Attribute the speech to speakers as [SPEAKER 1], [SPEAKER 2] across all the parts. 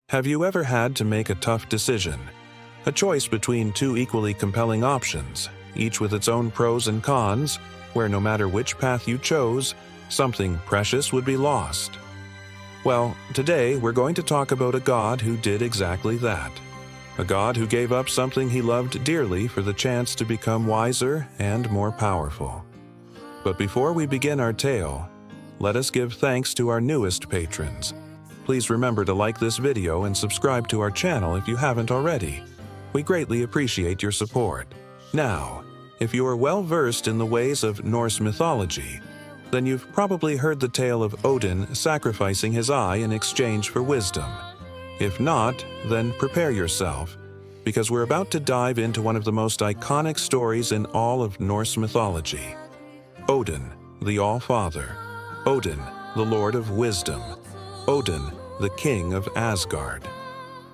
[SPEAKER 1] Have you ever had to make a tough decision? A choice between two equally compelling options, each with its own pros and cons, where no matter which path you chose, something precious would be lost. Well, today we're going to talk about a God who did exactly that. A God who gave up something he loved dearly for the chance to become wiser and more powerful. But before we begin our tale, let us give thanks to our newest patrons. Please remember to like this video and subscribe to our channel if you haven't already. We greatly appreciate your support. Now, if you are well versed in the ways of Norse mythology, then you've probably heard the tale of Odin sacrificing his eye in exchange for wisdom. If not, then prepare yourself, because we're about to dive into one of the most iconic stories in all of Norse mythology. Odin, the All-Father. Odin, the Lord of Wisdom. Odin, the King of Asgard.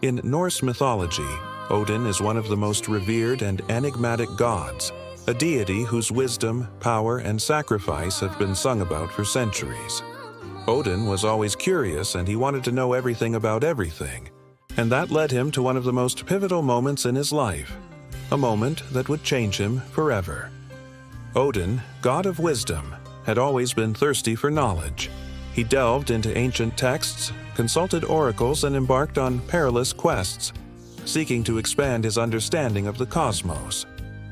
[SPEAKER 1] In Norse mythology, Odin is one of the most revered and enigmatic gods, a deity whose wisdom, power, and sacrifice have been sung about for centuries. Odin was always curious and he wanted to know everything about everything, and that led him to one of the most pivotal moments in his life, a moment that would change him forever. Odin, god of wisdom, had always been thirsty for knowledge. He delved into ancient texts, consulted oracles, and embarked on perilous quests, seeking to expand his understanding of the cosmos.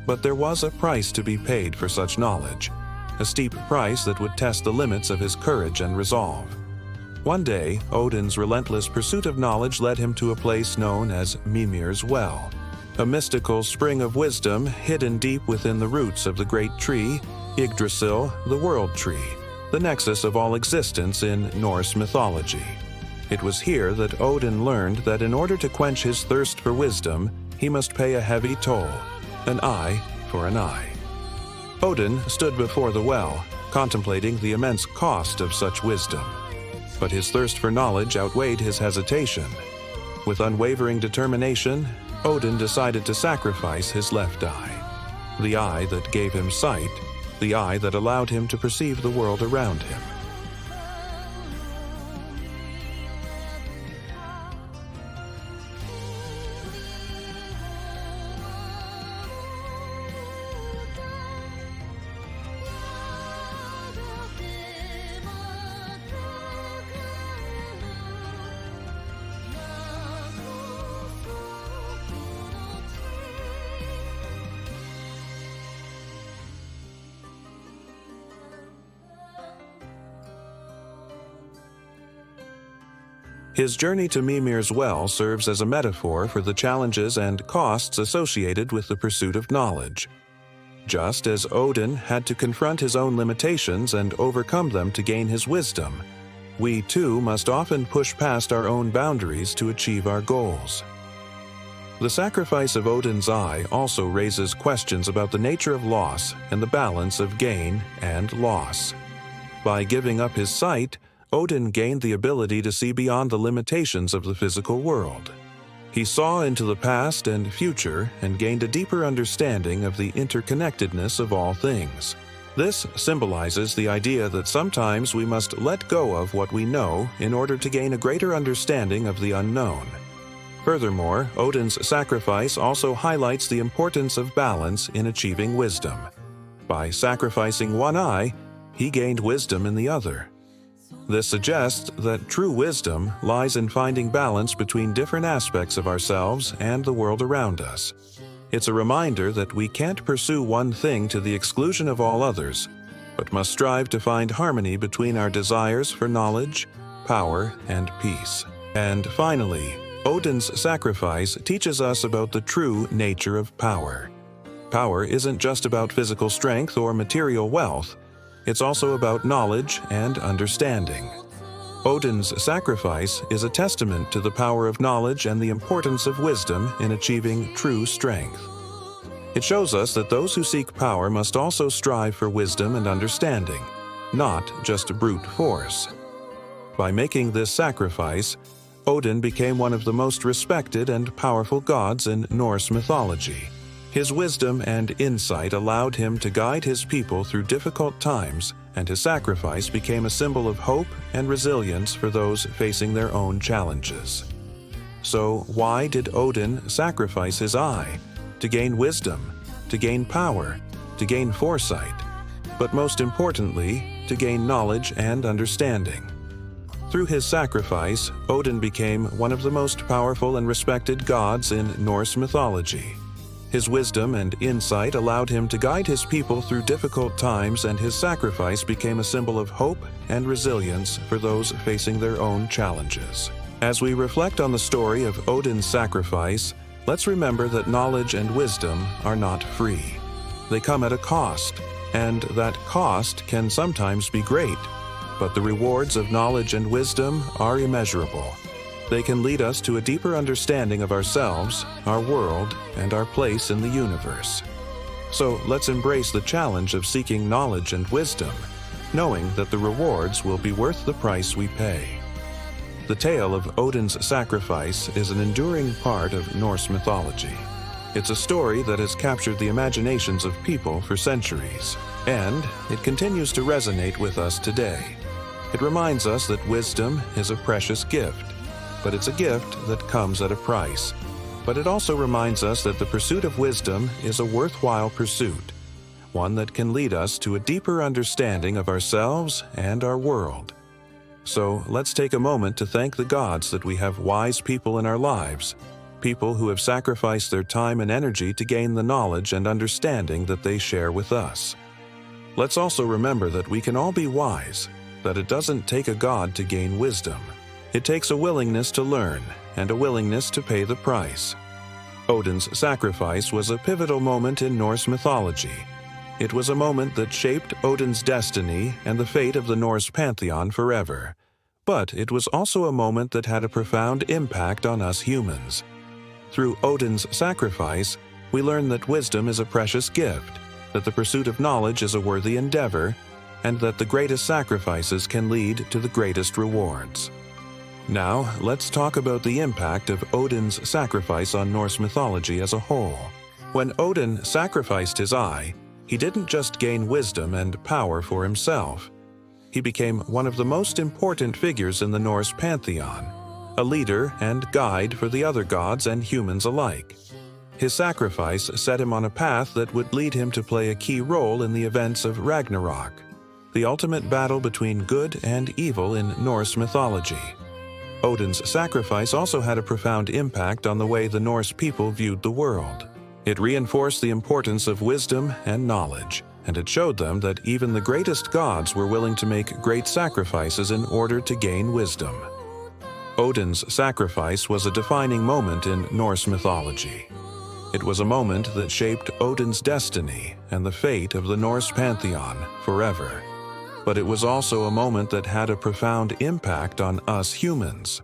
[SPEAKER 1] But there was a price to be paid for such knowledge, a steep price that would test the limits of his courage and resolve. One day, Odin's relentless pursuit of knowledge led him to a place known as Mimir's Well, a mystical spring of wisdom hidden deep within the roots of the great tree, Yggdrasil, the World Tree, the nexus of all existence in Norse mythology. It was here that Odin learned that in order to quench his thirst for wisdom, he must pay a heavy toll, an eye for an eye. Odin stood before the well, contemplating the immense cost of such wisdom. But his thirst for knowledge outweighed his hesitation. With unwavering determination, Odin decided to sacrifice his left eye, the eye that gave him sight, the eye that allowed him to perceive the world around him. His journey to Mimir's Well serves as a metaphor for the challenges and costs associated with the pursuit of knowledge. Just as Odin had to confront his own limitations and overcome them to gain his wisdom, we too must often push past our own boundaries to achieve our goals. The sacrifice of Odin's eye also raises questions about the nature of loss and the balance of gain and loss. By giving up his sight, Odin gained the ability to see beyond the limitations of the physical world. He saw into the past and future and gained a deeper understanding of the interconnectedness of all things. This symbolizes the idea that sometimes we must let go of what we know in order to gain a greater understanding of the unknown. Furthermore, Odin's sacrifice also highlights the importance of balance in achieving wisdom. By sacrificing one eye, he gained wisdom in the other. This suggests that true wisdom lies in finding balance between different aspects of ourselves and the world around us. It's a reminder that we can't pursue one thing to the exclusion of all others, but must strive to find harmony between our desires for knowledge, power, and peace. And finally, Odin's sacrifice teaches us about the true nature of power. Power isn't just about physical strength or material wealth. It's also about knowledge and understanding. Odin's sacrifice is a testament to the power of knowledge and the importance of wisdom in achieving true strength. It shows us that those who seek power must also strive for wisdom and understanding, not just brute force. By making this sacrifice, Odin became one of the most respected and powerful gods in Norse mythology. His wisdom and insight allowed him to guide his people through difficult times, and his sacrifice became a symbol of hope and resilience for those facing their own challenges. So why did Odin sacrifice his eye? To gain wisdom, to gain power, to gain foresight, but most importantly, to gain knowledge and understanding. Through his sacrifice, Odin became one of the most powerful and respected gods in Norse mythology. His wisdom and insight allowed him to guide his people through difficult times, and his sacrifice became a symbol of hope and resilience for those facing their own challenges. As we reflect on the story of Odin's sacrifice, let's remember that knowledge and wisdom are not free. They come at a cost, and that cost can sometimes be great, but the rewards of knowledge and wisdom are immeasurable. They can lead us to a deeper understanding of ourselves, our world, and our place in the universe. So let's embrace the challenge of seeking knowledge and wisdom, knowing that the rewards will be worth the price we pay. The tale of Odin's sacrifice is an enduring part of Norse mythology. It's a story that has captured the imaginations of people for centuries, and it continues to resonate with us today. It reminds us that wisdom is a precious gift, but it's a gift that comes at a price. But it also reminds us that the pursuit of wisdom is a worthwhile pursuit, one that can lead us to a deeper understanding of ourselves and our world. So let's take a moment to thank the gods that we have wise people in our lives, people who have sacrificed their time and energy to gain the knowledge and understanding that they share with us. Let's also remember that we can all be wise, that it doesn't take a god to gain wisdom. It takes a willingness to learn and a willingness to pay the price. Odin's sacrifice was a pivotal moment in Norse mythology. It was a moment that shaped Odin's destiny and the fate of the Norse pantheon forever. But it was also a moment that had a profound impact on us humans. Through Odin's sacrifice, we learn that wisdom is a precious gift, that the pursuit of knowledge is a worthy endeavor, and that the greatest sacrifices can lead to the greatest rewards. Now, let's talk about the impact of Odin's sacrifice on Norse mythology as a whole. When Odin sacrificed his eye, he didn't just gain wisdom and power for himself. He became one of the most important figures in the Norse pantheon, a leader and guide for the other gods and humans alike. His sacrifice set him on a path that would lead him to play a key role in the events of Ragnarok, the ultimate battle between good and evil in Norse mythology. Odin's sacrifice also had a profound impact on the way the Norse people viewed the world. It reinforced the importance of wisdom and knowledge, and it showed them that even the greatest gods were willing to make great sacrifices in order to gain wisdom. Odin's sacrifice was a defining moment in Norse mythology. It was a moment that shaped Odin's destiny and the fate of the Norse pantheon forever. But it was also a moment that had a profound impact on us humans.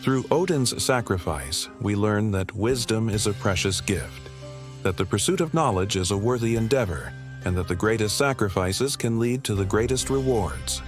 [SPEAKER 1] Through Odin's sacrifice, we learn that wisdom is a precious gift, that the pursuit of knowledge is a worthy endeavor, and that the greatest sacrifices can lead to the greatest rewards.